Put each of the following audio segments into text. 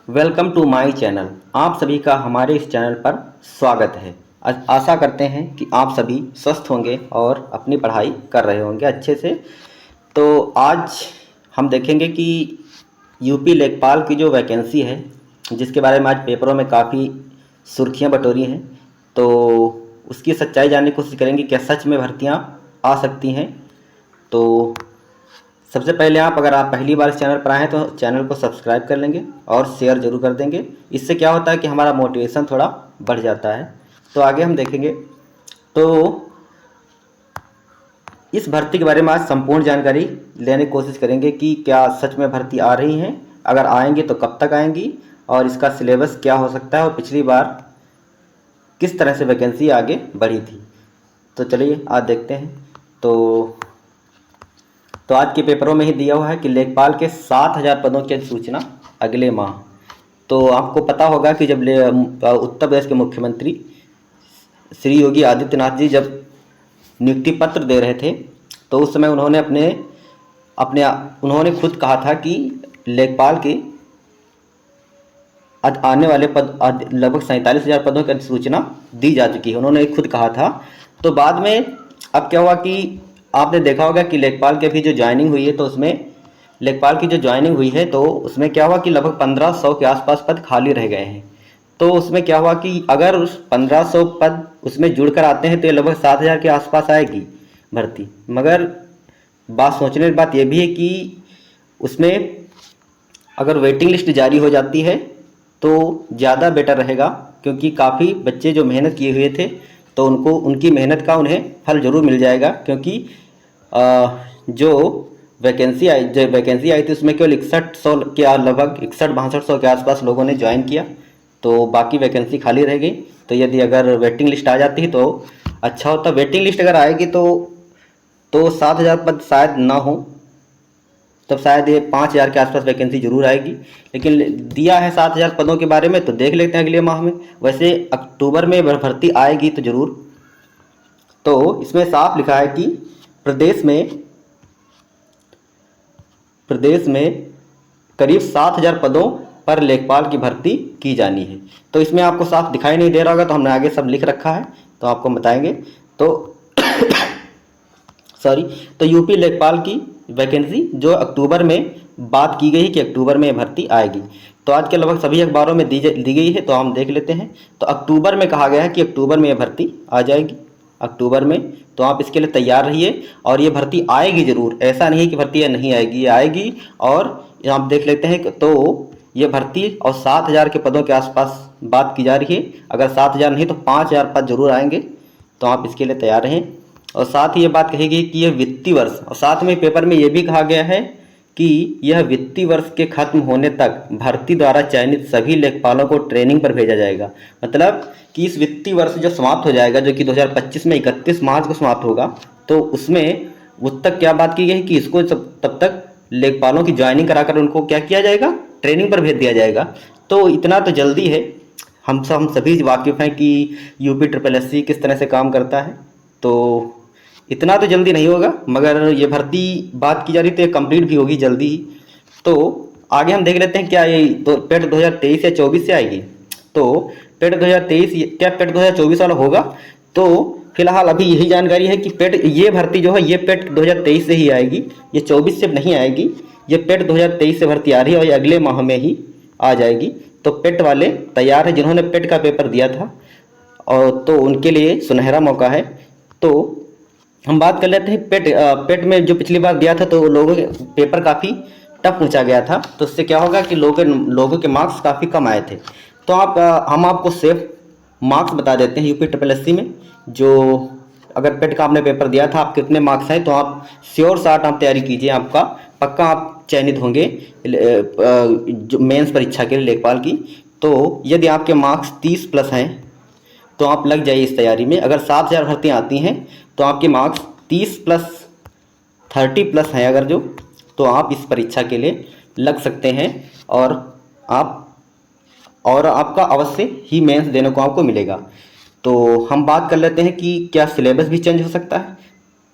Welcome to my channel. आप सभी का हमारे इस चैनल पर स्वागत है। आशा करते हैं कि आप सभी स्वस्थ होंगे और अपनी पढ़ाई कर रहे होंगे अच्छे से। तो आज हम देखेंगे कि यूपी लेखपाल की जो वैकेंसी है, जिसके बारे में आज पेपरों में काफ़ी सुर्खियां बटोरी हैं, तो उसकी सच्चाई जानने की कोशिश करेंगे। क्या सच में भर्तियां आ सकती हैं? तो सबसे पहले अगर आप पहली बार इस चैनल पर आए हैं तो चैनल को सब्सक्राइब कर लेंगे और शेयर ज़रूर कर देंगे। इससे क्या होता है कि हमारा मोटिवेशन थोड़ा बढ़ जाता है। तो आगे हम देखेंगे। तो इस भर्ती के बारे में आज संपूर्ण जानकारी लेने की कोशिश करेंगे कि क्या सच में भर्ती आ रही हैं, अगर आएंगी तो कब तक आएंगी, और इसका सिलेबस क्या हो सकता है, और पिछली बार किस तरह से वैकेंसी आगे बढ़ी थी। तो चलिए आज देखते हैं। तो आज के पेपरों में ही दिया हुआ है कि लेखपाल के 7,000 पदों की सूचना अगले माह। तो आपको पता होगा कि जब उत्तर प्रदेश के मुख्यमंत्री श्री योगी आदित्यनाथ जी जब नियुक्ति पत्र दे रहे थे, तो उस समय उन्होंने अपने अपने उन्होंने खुद कहा था कि लेखपाल के आने वाले पद लगभग 47,000 पदों की अधिसूचना दी जा चुकी है, उन्होंने खुद कहा था। तो बाद में अब क्या हुआ कि आपने देखा होगा कि लेखपाल की अभी जो ज्वाइनिंग हुई है, तो उसमें लेखपाल की जो ज्वाइनिंग हुई है तो उसमें क्या हुआ कि लगभग 1,500 के आसपास पद खाली रह गए हैं। तो उसमें क्या हुआ कि अगर उस 1,500 पद उसमें जुड़कर आते हैं तो ये लगभग 7,000 के आसपास आएगी भर्ती। मगर बात सोचने की बात यह भी है कि उसमें अगर वेटिंग लिस्ट जारी हो जाती है तो ज़्यादा बेटर रहेगा, क्योंकि काफ़ी बच्चे जो मेहनत किए हुए थे तो उनको उनकी मेहनत का उन्हें फल ज़रूर मिल जाएगा। क्योंकि जो वैकेंसी आई थी उसमें केवल 6100 के लगभग 61-6200 के आसपास लोगों ने ज्वाइन किया, तो बाकी वैकेंसी खाली रह गई। तो यदि अगर वेटिंग लिस्ट आ जाती है तो अच्छा होता। वेटिंग लिस्ट अगर आएगी तो 7,000 पद शायद ना हो, तब शायद ये 5,000 के आसपास वैकेंसी जरूर आएगी। लेकिन दिया है 7,000 पदों के बारे में, तो देख लेते हैं अगले माह में। वैसे अक्टूबर में भर्ती आएगी तो जरूर। तो इसमें साफ लिखा है कि प्रदेश में करीब 7,000 पदों पर लेखपाल की भर्ती की जानी है। तो इसमें आपको साफ दिखाई नहीं दे रहा होगा, तो हमने आगे सब लिख रखा है, तो आपको बताएंगे। तो सॉरी, तो यूपी लेखपाल की वैकेंसी जो अक्टूबर में बात की गई कि अक्टूबर में भर्ती आएगी, तो आज के लगभग सभी अखबारों में दी गई है। तो हम देख लेते हैं। तो अक्टूबर में कहा गया है कि अक्टूबर में यह भर्ती आ जाएगी, अक्टूबर में। तो आप इसके लिए तैयार रहिए, और ये भर्ती आएगी ज़रूर। ऐसा नहीं है कि भर्ती नहीं आएगी, ये आएगी। और आप देख लेते हैं। तो ये भर्ती और 7,000 के पदों के आसपास बात की जा रही है। अगर 7,000 नहीं तो 5,000 पद जरूर आएंगे, तो आप इसके लिए तैयार रहें। और साथ ही ये बात कही गई कि यह वित्तीय वर्ष, और साथ में पेपर में यह भी कहा गया है कि यह वित्तीय वर्ष के खत्म होने तक भर्ती द्वारा चयनित सभी लेखपालों को ट्रेनिंग पर भेजा जाएगा। मतलब कि इस वित्तीय वर्ष जो समाप्त हो जाएगा, जो कि 2025 में 31 मार्च को समाप्त होगा, तो उसमें उस तक क्या बात की गई कि इसको तब तक लेखपालों की ज्वाइनिंग कराकर उनको क्या किया जाएगा, ट्रेनिंग पर भेज दिया जाएगा। तो इतना तो जल्दी है। हम सभी वाकिफ़ हैं कि यूपी SSSC किस तरह से काम करता है। तो इतना तो जल्दी नहीं होगा, मगर ये भर्ती बात की जा रही तो ये कंप्लीट भी होगी जल्दी ही। तो आगे हम देख लेते हैं क्या ये पेट 2023 या 24 से आएगी। तो पेट 2023 क्या पेट 2024 वाला होगा? तो फिलहाल अभी यही जानकारी है कि पेट ये भर्ती जो है ये पेट 2023 से ही आएगी, ये 24 से नहीं आएगी। ये पेट 2023 से भर्ती आ रही है और ये अगले माह में ही आ जाएगी। तो पेट वाले तैयार हैं, जिन्होंने पेट का पेपर दिया था, और तो उनके लिए सुनहरा मौका है। तो हम बात कर लेते हैं पेट में जो पिछली बार दिया था, तो लोगों के पेपर काफ़ी टफ पूछा गया था। तो उससे क्या होगा कि लोगों के मार्क्स काफ़ी कम आए थे। तो हम आपको सेफ मार्क्स बता देते हैं यूपी SSSC में। जो अगर पेट का आपने पेपर दिया था, आप कितने मार्क्स आए, तो आप श्योर शॉट आप तैयारी कीजिए, आपका पक्का आप चयनित होंगे जो मेंस परीक्षा के लिए लेखपाल की। तो यदि आपके मार्क्स 30+ हैं तो आप लग जाइए इस तैयारी में। अगर 7,000 भर्तियाँ आती हैं तो आपके मार्क्स 30+, 30+ हैं अगर जो, तो आप इस परीक्षा के लिए लग सकते हैं। और आपका अवश्य ही मेंस देने को आपको मिलेगा। तो हम बात कर लेते हैं कि क्या सिलेबस भी चेंज हो सकता है।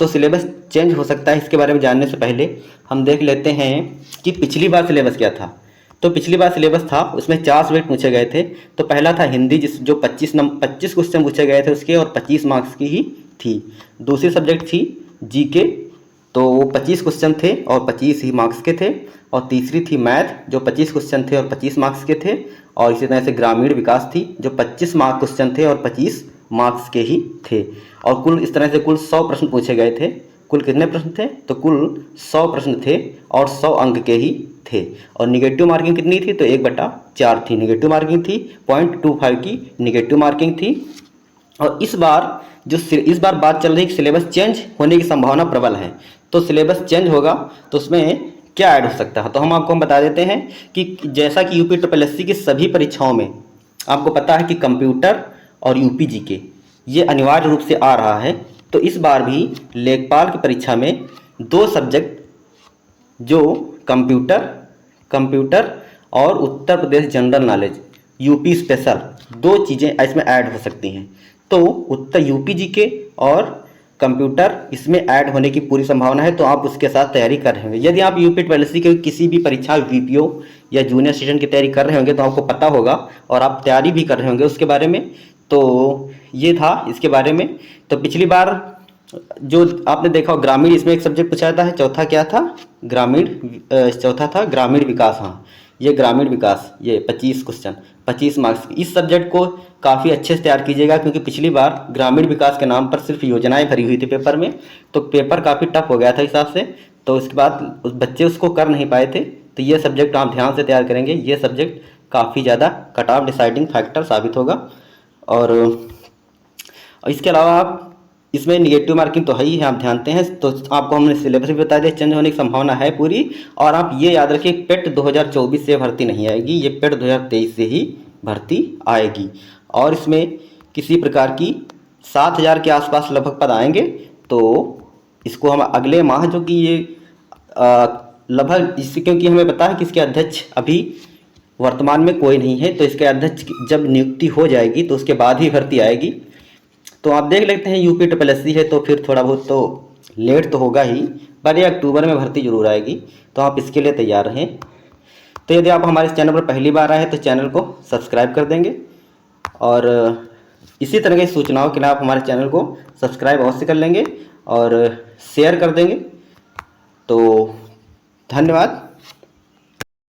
तो सिलेबस चेंज हो सकता है, इसके बारे में जानने से पहले हम देख लेते हैं कि पिछली बार सिलेबस क्या था। तो पिछली बार सिलेबस था उसमें 4 सब्जेक्ट पूछे गए थे। तो पहला था हिंदी, जिस जो 25 क्वेश्चन पूछे गए थे उसके, और 25 मार्क्स की ही थी। दूसरी सब्जेक्ट थी जीके, तो वो 25 क्वेश्चन थे और 25 ही मार्क्स के थे। और तीसरी थी मैथ, जो 25 क्वेश्चन थे और 25 मार्क्स के थे। और इसी तरह से ग्रामीण विकास थी, जो 25 मार्क क्वेश्चन थे और 25 मार्क्स के ही थे। और कुल इस तरह से कुल 100 प्रश्न पूछे गए थे। कुल कितने प्रश्न थे? तो कुल 100 प्रश्न थे और 100 अंक के ही थे। और निगेटिव मार्किंग कितनी थी? तो 1/4 थी निगेटिव मार्किंग थी, 0.25 की निगेटिव मार्किंग थी। और इस बार बात चल रही है कि सिलेबस चेंज होने की संभावना प्रबल है। तो सिलेबस चेंज होगा तो उसमें क्या ऐड हो सकता है? तो हम बता देते हैं कि जैसा कि यूपी ट्रिपल एस सी की सभी परीक्षाओं में आपको पता है कि कंप्यूटर और यूपी जीके ये अनिवार्य रूप से आ रहा है। तो इस बार भी लेखपाल की परीक्षा में 2 सब्जेक्ट, जो कंप्यूटर और Uttar Pradesh general knowledge UP special, 2 चीज़ें इसमें ऐड हो सकती हैं। तो उत्तर यूपी जीके और कंप्यूटर इसमें ऐड होने की पूरी संभावना है। तो आप उसके साथ तैयारी कर रहे होंगे। यदि आप यूपी ट्रिपल एस सी के किसी भी परीक्षा वीपीओ या जूनियर सेशन की तैयारी कर रहे होंगे तो आपको पता होगा और आप तैयारी भी कर रहे होंगे उसके बारे में। तो ये था इसके बारे में। तो पिछली बार जो आपने देखा ग्रामीण, इसमें एक सब्जेक्ट पूछा था, चौथा क्या था? चौथा था ग्रामीण विकास। हाँ, ये ग्रामीण विकास, ये 25 क्वेश्चन 25 मार्क्स। इस सब्जेक्ट को काफ़ी अच्छे से तैयार कीजिएगा, क्योंकि पिछली बार ग्रामीण विकास के नाम पर सिर्फ योजनाएं भरी हुई थी पेपर में, तो पेपर काफ़ी टफ हो गया था हिसाब से। तो उसके बाद उस बच्चे उसको कर नहीं पाए थे। तो ये सब्जेक्ट आप ध्यान से तैयार करेंगे। ये सब्जेक्ट काफ़ी ज़्यादा कट ऑफ डिसाइडिंग फैक्टर साबित होगा। और इसके अलावा आप इसमें निगेटिव मार्किंग तो है ही है, आप जानते हैं। तो आपको हमने सिलेबस भी बता दिया, चेंज होने की संभावना है पूरी। और आप ये याद रखिए, पेट 2024 से भर्ती नहीं आएगी, ये पेट 2023 से ही भर्ती आएगी। और इसमें किसी प्रकार की 7000 के आसपास लगभग पद आएंगे। तो इसको हम अगले माह, जो कि ये लगभग इससे, क्योंकि हमें पता है कि इसके अध्यक्ष अभी वर्तमान में कोई नहीं है, तो इसके अध्यक्ष जब नियुक्ति हो जाएगी तो उसके बाद ही भर्ती आएगी। तो आप देख लेते हैं, यूपी ट्रिपल एस सी है तो फिर थोड़ा बहुत तो लेट तो होगा ही, पर ये अक्टूबर में भर्ती जरूर आएगी। तो आप इसके लिए तैयार रहें। तो यदि आप हमारे चैनल पर पहली बार आए हैं तो चैनल को सब्सक्राइब कर देंगे, और इसी तरह की सूचनाओं के लिए आप हमारे चैनल को सब्सक्राइब अवश्य कर लेंगे और शेयर कर देंगे। तो धन्यवाद।